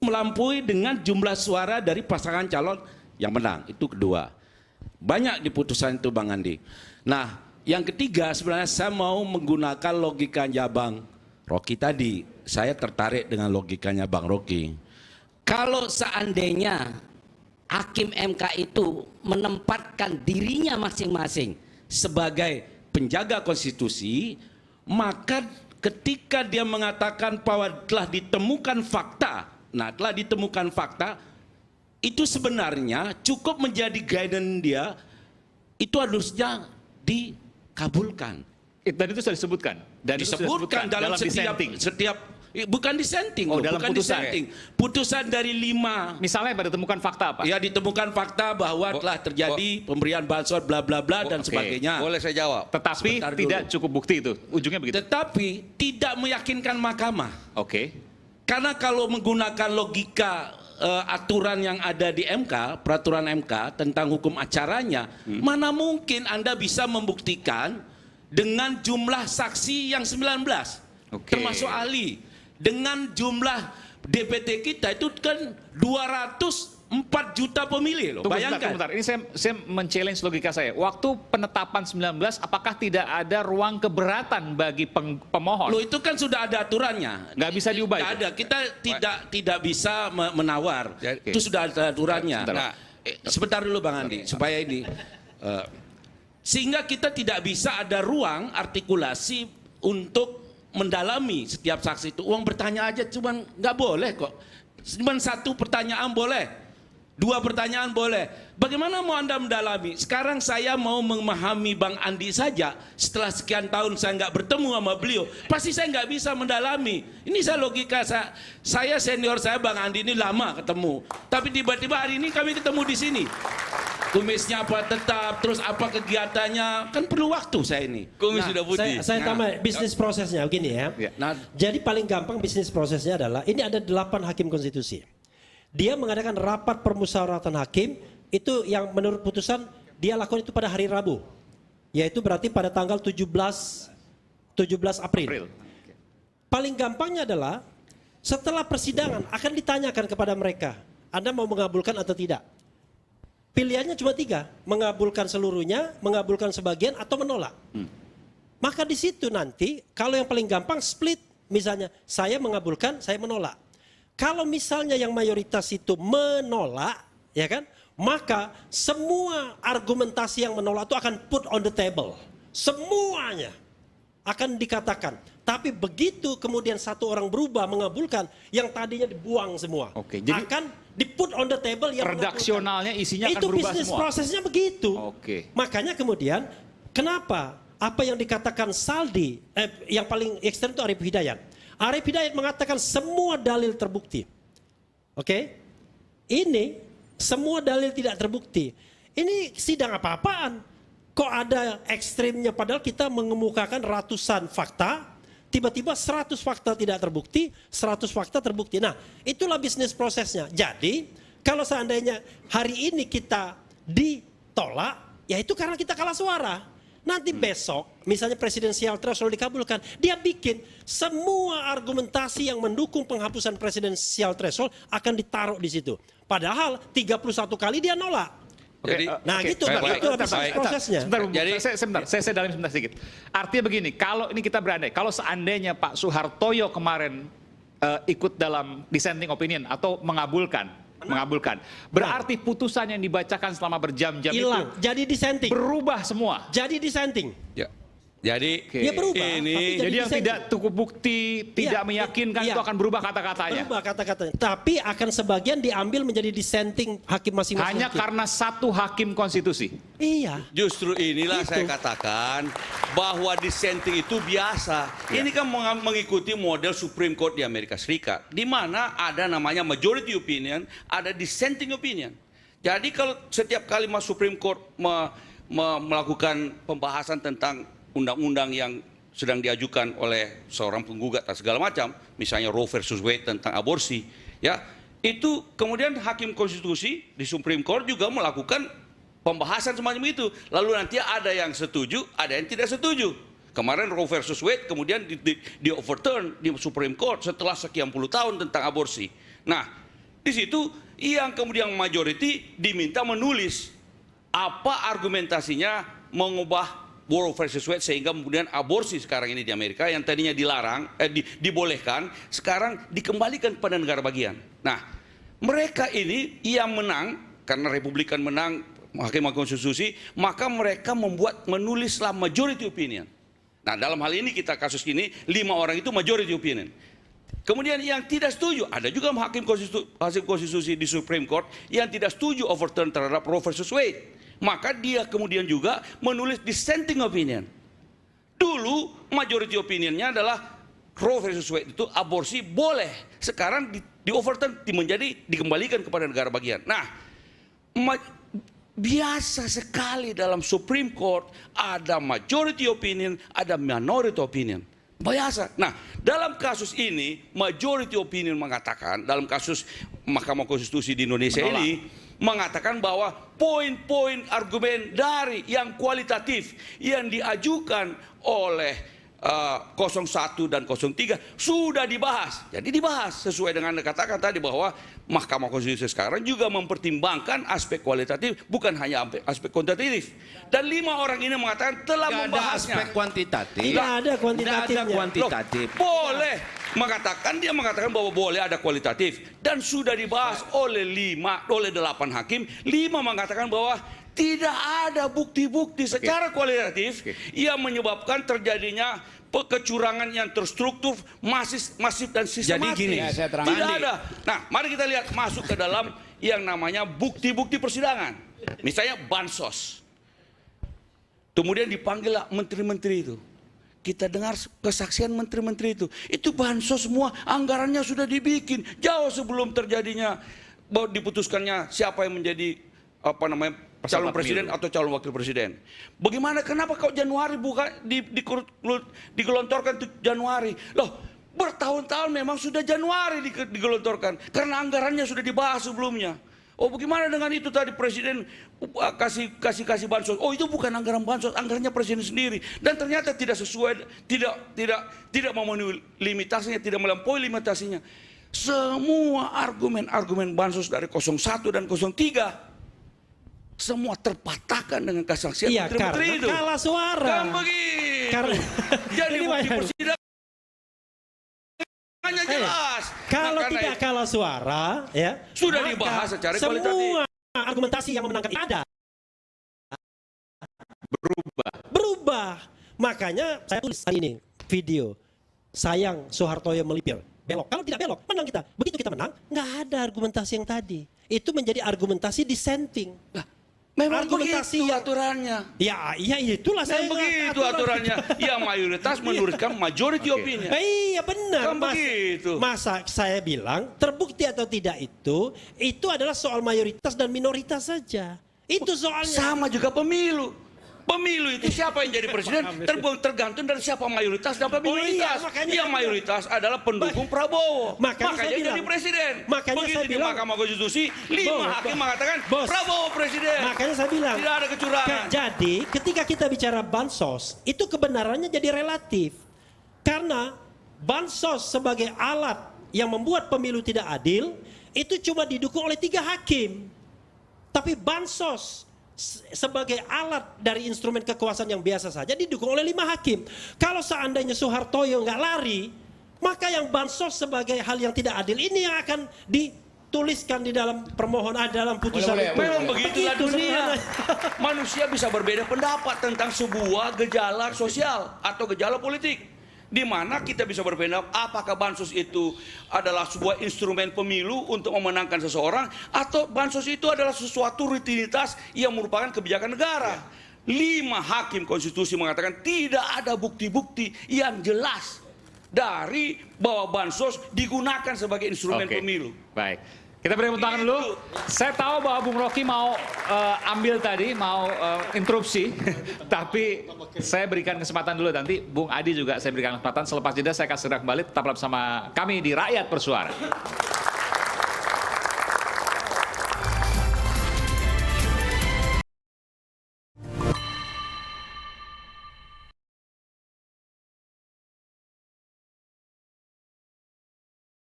melampaui dengan jumlah suara dari pasangan calon yang menang. Itu kedua. Banyak di putusan itu Bang Andi. Nah, yang ketiga sebenarnya saya mau menggunakan logikanya Bang Rocky tadi. Saya tertarik dengan logikanya Bang Rocky. Kalau seandainya Hakim MK itu menempatkan dirinya masing-masing sebagai penjaga konstitusi, maka ketika dia mengatakan bahwa telah ditemukan fakta, nah telah ditemukan fakta, itu sebenarnya cukup menjadi guidance dia, itu harusnya dikabulkan. Dan itu sudah disebutkan. Dan Disebutkan dalam setiap bukan dissenting, dalam bukan putusan. dissenting. Putusan dari 5. Misalnya pada ditemukan fakta apa? Ya, ditemukan fakta bahwa telah terjadi pemberian bansos bla bla bla dan sebagainya. Boleh saya jawab? Tetapi Sebentar tidak dulu. cukup bukti itu. Ujungnya begitu. Tetapi tidak meyakinkan mahkamah. Oke. Karena kalau menggunakan logika aturan yang ada di MK, peraturan MK tentang hukum acaranya, mana mungkin Anda bisa membuktikan dengan jumlah saksi yang 19, termasuk ahli. Dengan jumlah DPT kita itu kan 204 juta pemilih loh. Tunggu Bayangkan. sebentar. Ini saya men-challenge logika saya. Waktu penetapan 19, apakah tidak ada ruang keberatan bagi pemohon? Loh, itu kan sudah ada aturannya. Nggak bisa diubah Nggak itu? ada. Kita tidak bisa menawar. Oke. Itu sudah ada aturannya. Nah, Sebentar dulu Bang Andi, supaya ini sehingga kita tidak bisa ada ruang artikulasi untuk mendalami setiap saksi itu. Uang bertanya aja cuman nggak boleh kok. Cuman 1 pertanyaan boleh, 2 pertanyaan boleh. Bagaimana mau Anda mendalami? Sekarang saya mau memahami Bang Andi saja. Setelah sekian tahun saya nggak bertemu sama beliau, pasti saya nggak bisa mendalami. Ini saya logika saya senior saya Bang Andi ini lama ketemu. Tapi tiba-tiba hari ini kami ketemu di sini. Kumisnya apa tetap, terus apa kegiatannya, kan perlu waktu saya ini. Kumis sudah putih. Saya tambah bisnis prosesnya begini ya. Nah, Jadi paling gampang bisnis prosesnya adalah ini ada 8 hakim konstitusi. Dia mengadakan rapat permusyawaratan hakim itu yang menurut putusan dia lakukan itu pada hari Rabu. Yaitu berarti pada tanggal 17 April. Paling gampangnya adalah setelah persidangan akan ditanyakan kepada mereka, Anda mau mengabulkan atau tidak? Pilihannya cuma 3, mengabulkan seluruhnya, mengabulkan sebagian, atau menolak. Maka di situ nanti, kalau yang paling gampang split, misalnya saya mengabulkan, saya menolak. Kalau misalnya yang mayoritas itu menolak, ya kan, maka semua argumentasi yang menolak itu akan put on the table. Semuanya akan dikatakan. Tapi begitu kemudian satu orang berubah mengabulkan, yang tadinya dibuang semua. Oke, jadi akan di-put on the table yang redaksionalnya isinya akan itu berubah bisnis semua. prosesnya begitu. Oke. Makanya kemudian kenapa apa yang dikatakan Saldi yang paling ekstrem itu Arief Hidayat. Arief Hidayat mengatakan semua dalil terbukti. Oke? Ini semua dalil tidak terbukti. Ini sidang apa-apaan? Kok ada ekstrimnya padahal kita mengemukakan ratusan fakta, tiba-tiba 100 fakta tidak terbukti, 100 fakta terbukti. Nah, itulah bisnis prosesnya. Jadi, kalau seandainya hari ini kita ditolak, ya itu karena kita kalah suara. Nanti besok, misalnya presidensial threshold dikabulkan, dia bikin semua argumentasi yang mendukung penghapusan presidensial threshold akan ditaruh di situ. Padahal 31 kali dia nolak. Jadi, Nah gitu, baik, itu baik, bisnis baik. prosesnya. Sebentar, saya dalam sebentar sedikit. Artinya begini, kalau ini kita berandai, kalau seandainya Pak Suhartoyo kemarin ikut dalam dissenting opinion atau mengabulkan, berarti putusan yang dibacakan selama berjam-jam itu Hilang, jadi dissenting. berubah semua. Jadi dissenting. Ya. Jadi Ya berubah. ini Pasti Jadi yang dissenting. tidak cukup bukti, tidak Iya, meyakinkan iya. itu akan berubah kata-katanya. Berubah kata-katanya. Tapi akan sebagian diambil menjadi dissenting hakim masing-masing. Hanya karena satu hakim konstitusi. Iya. justru inilah Itu. saya katakan bahwa dissenting itu biasa. Ini kan mengikuti model Supreme Court di Amerika Serikat, di mana ada namanya majority opinion, ada dissenting opinion. Jadi kalau setiap kali Supreme Court melakukan pembahasan tentang undang-undang yang sedang diajukan oleh seorang penggugat dan segala macam, misalnya Roe versus Wade tentang aborsi, ya itu kemudian hakim konstitusi di Supreme Court juga melakukan pembahasan semacam itu. Lalu nanti ada yang setuju, ada yang tidak setuju. Kemarin Roe versus Wade kemudian di overturn di Supreme Court setelah sekian puluh tahun tentang aborsi. Nah, Di situ yang kemudian majority diminta menulis apa argumentasinya mengubah Roe versus Wade sehingga kemudian aborsi sekarang ini di Amerika yang tadinya dilarang, dibolehkan, sekarang dikembalikan kepada negara bagian. Nah, mereka ini yang menang karena Republikan menang Hakim Konstitusi, maka mereka menulislah majority opinion. Nah, dalam hal ini kasus ini 5 orang itu majority opinion. Kemudian yang tidak setuju, ada juga hakim konstitusi di Supreme Court yang tidak setuju overturn terhadap Roe versus Wade. Maka dia kemudian juga menulis dissenting opinion. Dulu majority opinionnya adalah Roe versus Wade itu aborsi boleh. Sekarang di overturn dikembalikan kepada negara bagian. Nah, biasa sekali dalam Supreme Court ada majority opinion, ada minority opinion. Biasa. Nah, dalam kasus ini majority opinion mengatakan, dalam kasus Mahkamah Konstitusi di Indonesia ini mengatakan bahwa poin-poin argumen dari yang kualitatif yang diajukan oleh 01 dan 03 sudah dibahas. Jadi dibahas sesuai dengan katakan tadi bahwa Mahkamah Konstitusi sekarang juga mempertimbangkan aspek kualitatif, bukan hanya aspek kuantitatif. Dan 5 orang ini mengatakan telah membahasnya. Aspek kuantitatif. Tidak ada kuantitatifnya. Tidak ada kuantitatif. Loh, boleh dia mengatakan bahwa boleh ada kualitatif dan sudah dibahas oleh 8 hakim. 5 mengatakan bahwa tidak ada bukti-bukti secara kualitatif yang menyebabkan terjadinya kecurangan yang terstruktur, masif dan sistematis. Jadi gini, tidak ada. Nah, mari kita lihat masuk ke dalam yang namanya bukti-bukti persidangan. Misalnya bansos. Kemudian dipanggillah menteri-menteri itu. Kita dengar kesaksian menteri-menteri itu. Itu bansos semua, anggarannya sudah dibikin jauh sebelum terjadinya bahwa diputuskannya siapa yang menjadi calon presiden atau calon wakil presiden. Bagaimana, kenapa kok Januari digelontorkan Januari? Loh, bertahun-tahun memang sudah Januari digelontorkan karena anggarannya sudah dibahas sebelumnya. Oh, bagaimana dengan itu tadi presiden kasih bansos? Oh, itu bukan anggaran bansos, anggarannya presiden sendiri. Dan ternyata tidak sesuai, tidak memenuhi limitasinya, tidak melampaui limitasinya. Semua argumen bansos dari 01 dan 03 semua terpatahkan dengan kesaksian menteri-menteri itu. Kalah suara. Kan begitu. Jadi bukti persidangan hanya jelas. Kalau tidak kalah suara, ya sudah dibahas secara kualitatif. Semua argumentasi yang memenangkan ada berubah. Makanya saya tulis ini video. Sayang Soehartoyo melipir. Belok. Kalau tidak belok, menang kita. Begitu kita menang, nggak ada argumentasi yang tadi. Itu menjadi argumentasi dissenting. Memang argumentasi begitu aturannya. Ya itulah saya. Begitu aturannya. Yang mayoritas menuliskan majority opinion. Iya benar. Kan begitu. Masa saya bilang terbukti atau tidak itu adalah soal mayoritas dan minoritas saja. Itu soalnya. Sama juga pemilu. Pemilu itu siapa yang jadi presiden tergantung dari siapa mayoritas dan minoritas. Yang mayoritas adalah pendukung Prabowo. Makanya jadi presiden. Makanya begitu saya bilang, di Mahkamah Konstitusi 5 hakim mengatakan Prabowo presiden. Makanya saya bilang tidak ada kecurangan. Jadi ketika kita bicara bansos itu kebenarannya jadi relatif. Karena bansos sebagai alat yang membuat pemilu tidak adil itu cuma didukung oleh 3 hakim. Tapi bansos sebagai alat dari instrumen kekuasaan yang biasa saja didukung oleh 5 hakim. Kalau seandainya Soehartoyo nggak lari, maka yang bansos sebagai hal yang tidak adil ini yang akan dituliskan di dalam permohonan, dalam putusan. Memang begitulah dunia. Manusia bisa berbeda pendapat tentang sebuah gejala sosial atau gejala politik. Di mana kita bisa berpendapat apakah bansos itu adalah sebuah instrumen pemilu untuk memenangkan seseorang atau bansos itu adalah sesuatu rutinitas yang merupakan kebijakan negara. 5 hakim konstitusi mengatakan tidak ada bukti-bukti yang jelas dari bahwa bansos digunakan sebagai instrumen pemilu. Baik. Kita beri tepuk tangan dulu. Saya tahu bahwa Bung Rocky mau ambil tadi, mau interupsi. Tapi saya berikan kesempatan dulu, nanti Bung Adi juga saya berikan kesempatan. Selepas jeda saya akan segera kembali. Tetaplah bersama kami di Rakyat Bersuara.